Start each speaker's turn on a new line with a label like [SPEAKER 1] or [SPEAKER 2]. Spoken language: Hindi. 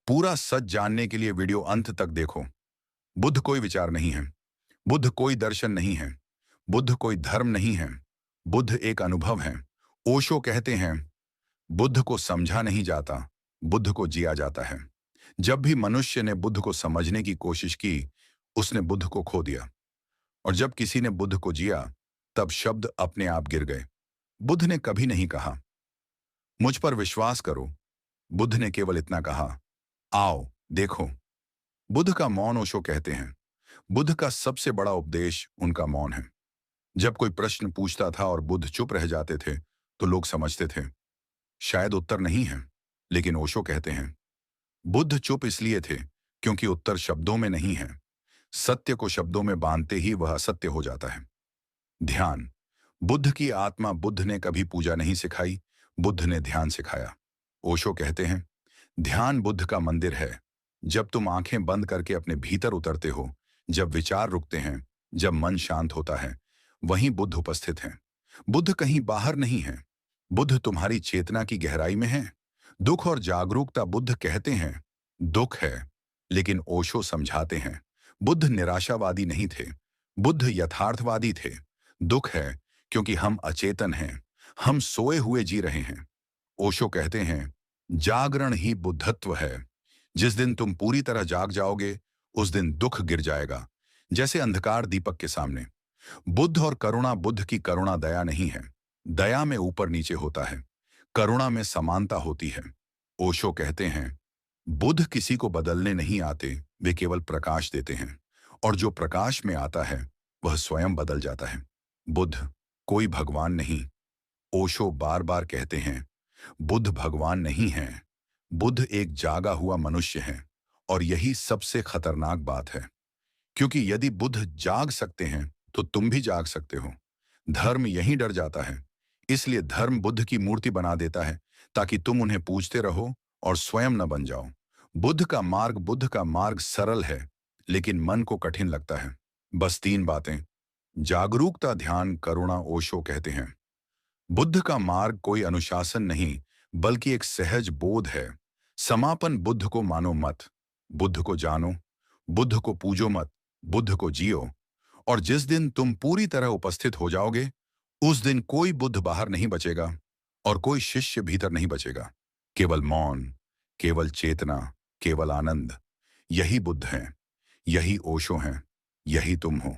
[SPEAKER 1] पूरा सच जानने के लिए वीडियो अंत तक देखो। बुद्ध कोई विचार नहीं है। बुद्ध कोई दर्शन नहीं है। बुद्ध कोई धर्म नहीं है। बुद्ध एक अनुभव है। ओशो कहते हैं, बुद्ध को समझा नहीं जाता, बुद्ध को जिया जाता है। जब भी मनुष्य ने बुद्ध को समझने की कोशिश की, उसने बुद्ध को खो दिया। और जब किसी ने बुद्ध को जिया, तब शब्द अपने आप गिर गए। बुद्ध ने कभी नहीं कहा, मुझ पर विश्वास करो। बुद्ध ने केवल इतना कहा, आओ देखो। बुद्ध का मौन, ओशो कहते हैं, बुद्ध का सबसे बड़ा उपदेश उनका मौन है। जब कोई प्रश्न पूछता था और बुद्ध चुप रह जाते थे, तो लोग समझते थे शायद उत्तर नहीं है। लेकिन ओशो कहते हैं, बुद्ध चुप इसलिए थे क्योंकि उत्तर शब्दों में नहीं है। सत्य को शब्दों में बांधते ही वह असत्य हो जाता है। ध्यान। बुद्ध की आत्मा। बुद्ध ने कभी पूजा नहीं सिखाई, बुद्ध ने ध्यान सिखाया। ओशो कहते हैं, ध्यान बुद्ध का मंदिर है। जब तुम आंखें बंद करके अपने भीतर उतरते हो, जब विचार रुकते हैं, जब मन शांत होता है, वहीं बुद्ध उपस्थित हैं। बुद्ध कहीं बाहर नहीं है, बुद्ध तुम्हारी चेतना की गहराई में है। दुख और जागरूकता। बुद्ध कहते हैं दुख है, लेकिन ओशो समझाते हैं बुद्ध निराशावादी नहीं थे, बुद्ध यथार्थवादी थे। दुख है क्योंकि हम अचेतन हैं, हम सोए हुए जी रहे हैं। ओशो कहते हैं, जागरण ही बुद्धत्व है। जिस दिन तुम पूरी तरह जाग जाओगे, उस दिन दुख गिर जाएगा, जैसे अंधकार दीपक के सामने। बुद्ध और करुणा। बुद्ध की करुणा दया नहीं है। दया में ऊपर नीचे होता है, करुणा में समानता होती है। ओशो कहते हैं, बुद्ध किसी को बदलने नहीं आते, वे केवल प्रकाश देते हैं। और जो प्रकाश में आता है, वह स्वयं बदल जाता है। बुद्ध कोई भगवान नहीं। ओशो बार बार कहते हैं, बुद्ध भगवान नहीं है, बुद्ध एक जागा हुआ मनुष्य है। और यही सबसे खतरनाक बात है, क्योंकि यदि बुद्ध जाग सकते हैं, तो तुम भी जाग सकते हो। धर्म यहीं डर जाता है, इसलिए धर्म बुद्ध की मूर्ति बना देता है, ताकि तुम उन्हें पूजते रहो और स्वयं न बन जाओ। बुद्ध का मार्ग सरल है, लेकिन मन को कठिन लगता है। बस 3 बातें: जागरूकता, ध्यान, करुणा। ओशो कहते हैं, बुद्ध का मार्ग कोई अनुशासन नहीं, बल्कि एक सहज बोध है। समापन। बुद्ध को मानो मत, बुद्ध को जानो। बुद्ध को पूजो मत, बुद्ध को जियो। और जिस दिन तुम पूरी तरह उपस्थित हो जाओगे, उस दिन कोई बुद्ध बाहर नहीं बचेगा और कोई शिष्य भीतर नहीं बचेगा। केवल मौन, केवल चेतना, केवल आनंद। यही बुद्ध हैं, यही ओशो हैं, यही तुम हो।